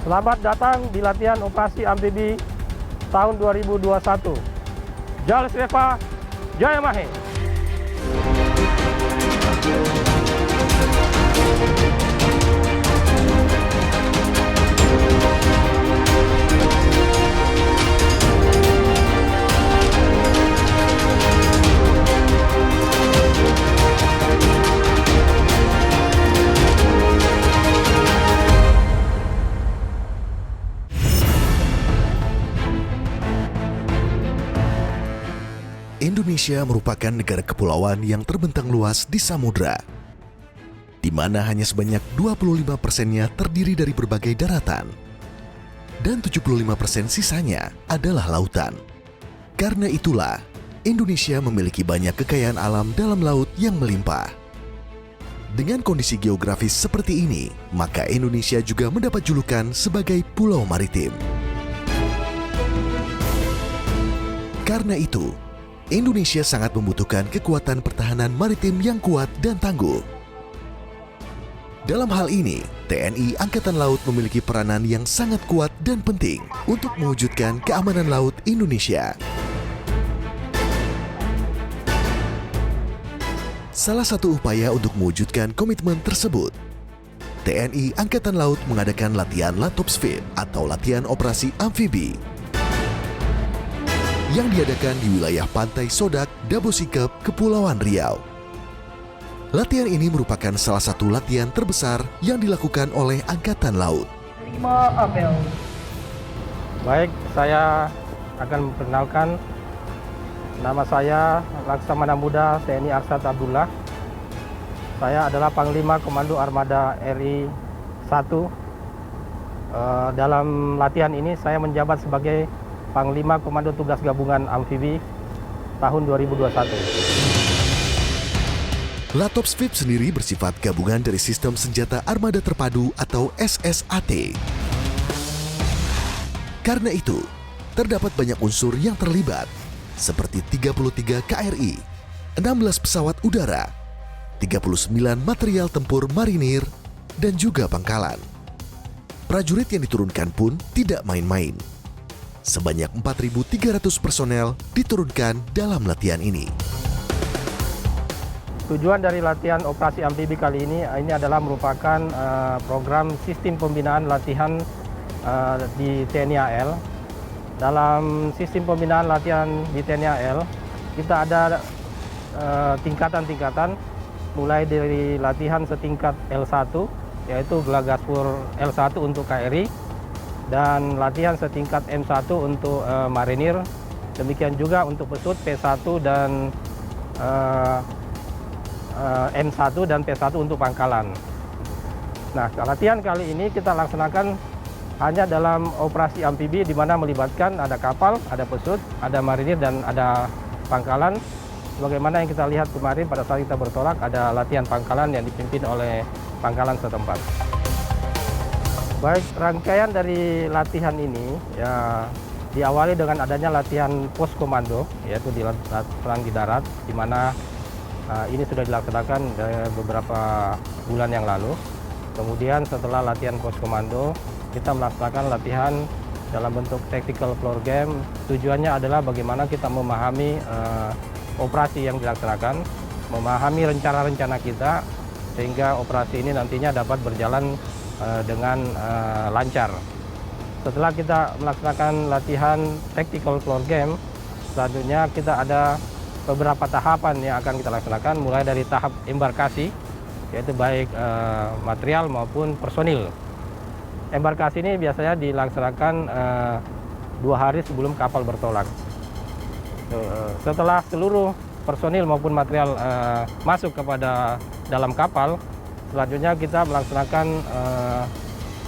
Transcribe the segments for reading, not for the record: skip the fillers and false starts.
Selamat datang di latihan operasi amfibi tahun 2021. Jal Seva Jaya Mahe. Indonesia merupakan negara kepulauan yang terbentang luas di samudra, di mana hanya sebanyak 25%-nya terdiri dari berbagai daratan, dan 75% sisanya adalah lautan. Karena itulah, Indonesia memiliki banyak kekayaan alam dalam laut yang melimpah. Dengan kondisi geografis seperti ini, maka Indonesia juga mendapat julukan sebagai Pulau Maritim. Karena itu, Indonesia sangat membutuhkan kekuatan pertahanan maritim yang kuat dan tangguh. Dalam hal ini, TNI Angkatan Laut memiliki peranan yang sangat kuat dan penting untuk mewujudkan keamanan laut Indonesia. Salah satu upaya untuk mewujudkan komitmen tersebut, TNI Angkatan Laut mengadakan latihan Latopsfit atau latihan operasi amfibi yang diadakan di wilayah Pantai Sodak, Dabosikep, Kepulauan Riau. Latihan ini merupakan salah satu latihan terbesar yang dilakukan oleh Angkatan Laut. Baik, saya akan memperkenalkan nama saya Laksamana Muda TNI Arsad Abdullah. Saya adalah Panglima Komando Armada RI 1. Dalam latihan ini saya menjabat sebagai Panglima Komando Tugas Gabungan Amfibi tahun 2021. Latopsfit sendiri bersifat gabungan dari Sistem Senjata Armada Terpadu atau SSAT. Karena itu, terdapat banyak unsur yang terlibat, seperti 33 KRI, 16 pesawat udara, 39 material tempur marinir, dan juga pangkalan. Prajurit yang diturunkan pun tidak main-main. Sebanyak 4.300 personel diturunkan dalam latihan ini. Tujuan dari latihan operasi amfibi kali ini adalah merupakan program sistem pembinaan latihan di TNI AL. Dalam sistem pembinaan latihan di TNI AL, kita ada tingkatan-tingkatan, mulai dari latihan setingkat L1, yaitu Glagaspur L1 untuk KRI, dan latihan setingkat M1 untuk marinir, demikian juga untuk pesut P1 dan M1 dan P1 untuk pangkalan. Nah, latihan kali ini kita laksanakan hanya dalam operasi amfibi, di mana melibatkan ada kapal, ada pesut, ada marinir, dan ada pangkalan. Sebagaimana yang kita lihat kemarin pada saat kita bertolak, ada latihan pangkalan yang dipimpin oleh pangkalan setempat. Baik, rangkaian dari latihan ini ya diawali dengan adanya latihan pos komando, yaitu di perang di darat, di mana ini sudah dilaksanakan beberapa bulan yang lalu. Kemudian setelah latihan pos komando, kita melaksanakan latihan dalam bentuk tactical floor game. Tujuannya adalah bagaimana kita memahami operasi yang dilaksanakan, memahami rencana-rencana kita, sehingga operasi ini nantinya dapat berjalan dengan lancar. Setelah kita melaksanakan latihan tactical floor game, selanjutnya kita ada beberapa tahapan yang akan kita laksanakan, mulai dari tahap embarkasi, yaitu baik material maupun personil. Embarkasi ini biasanya dilaksanakan 2 hari sebelum kapal bertolak. Setelah seluruh personil maupun material masuk kepada dalam kapal, selanjutnya kita melaksanakan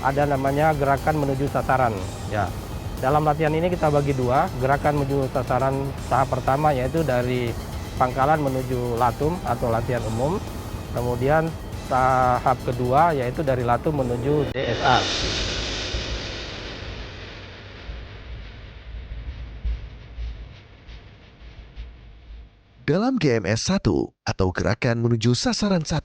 ada namanya gerakan menuju sasaran. Ya, dalam latihan ini kita bagi 2, gerakan menuju sasaran tahap pertama yaitu dari pangkalan menuju Latum atau latihan umum. Kemudian tahap kedua yaitu dari Latum menuju DSA. Dalam GMS 1 atau Gerakan Menuju Sasaran 1,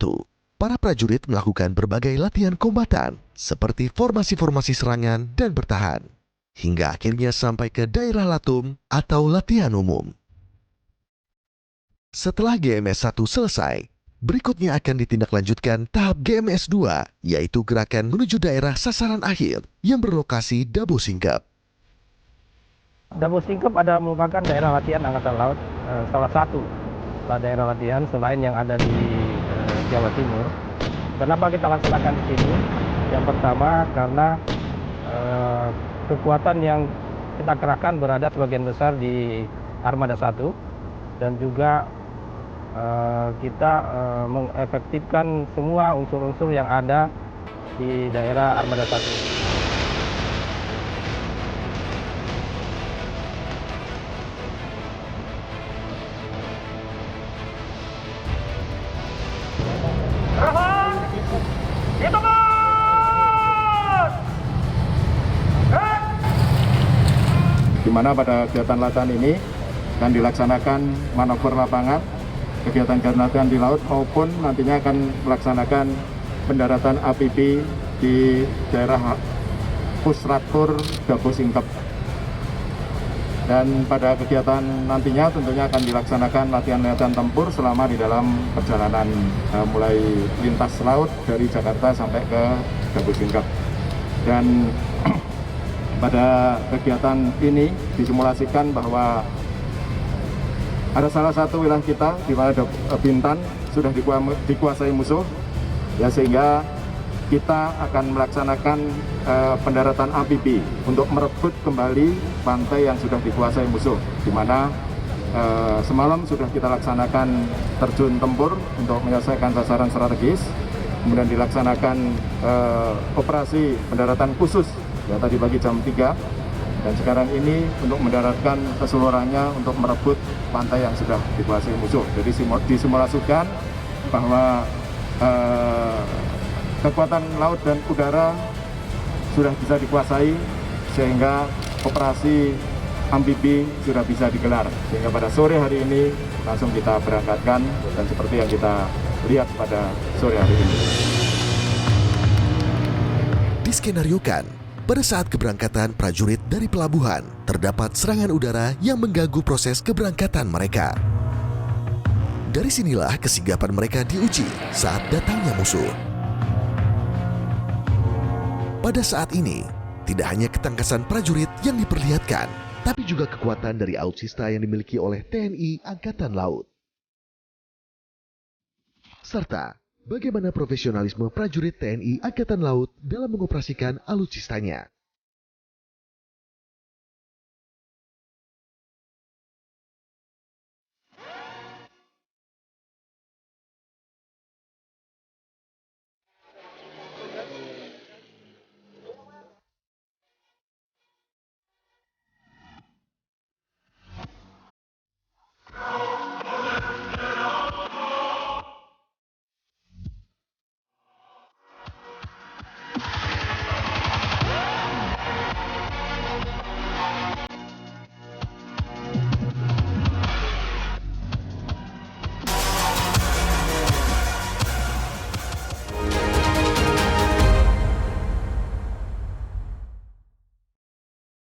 para prajurit melakukan berbagai latihan kombatan seperti formasi-formasi serangan dan bertahan, hingga akhirnya sampai ke daerah latum atau latihan umum. Setelah GMS 1 selesai, berikutnya akan ditindaklanjutkan tahap GMS 2, yaitu gerakan menuju daerah sasaran akhir yang berlokasi Dabo Singkep. Dabo Singkep merupakan daerah latihan Angkatan Laut, salah satu daerah latihan selain yang ada di Jawa Timur. Kenapa kita laksanakan di sini? Yang pertama karena kekuatan yang kita kerahkan berada sebagian besar di Armada 1 dan juga kita mengefektifkan semua unsur-unsur yang ada di daerah Armada 1. Di mana pada kegiatan latihan ini akan dilaksanakan manuver lapangan, kegiatan latihan di laut maupun nantinya akan melaksanakan pendaratan APB di daerah Pusratur Dabo Singkep. Dan pada kegiatan nantinya tentunya akan dilaksanakan latihan-latihan tempur selama di dalam perjalanan mulai lintas laut dari Jakarta sampai ke Dabo Singkep. Dan pada kegiatan ini disimulasikan bahwa ada salah satu wilayah kita di mana Bintan sudah dikuasai musuh, ya, sehingga kita akan melaksanakan pendaratan amfibi untuk merebut kembali pantai yang sudah dikuasai musuh, di mana semalam sudah kita laksanakan terjun tempur untuk menyelesaikan sasaran strategis, kemudian dilaksanakan operasi pendaratan khusus ya tadi pagi jam 3, dan sekarang ini untuk mendaratkan keseluruhannya untuk merebut pantai yang sudah dikuasai musuh. Jadi disimulasikan bahwa kekuatan laut dan udara sudah bisa dikuasai sehingga operasi amfibi sudah bisa digelar, sehingga pada sore hari ini langsung kita berangkatkan dan seperti yang kita lihat pada sore hari ini. Diskenariokan, pada saat keberangkatan prajurit dari pelabuhan, terdapat serangan udara yang mengganggu proses keberangkatan mereka. Dari sinilah kesigapan mereka diuji saat datangnya musuh. Pada saat ini, tidak hanya ketangkasan prajurit yang diperlihatkan, tapi juga kekuatan dari alutsista yang dimiliki oleh TNI Angkatan Laut. Serta bagaimana profesionalisme prajurit TNI Angkatan Laut dalam mengoperasikan alutsistanya.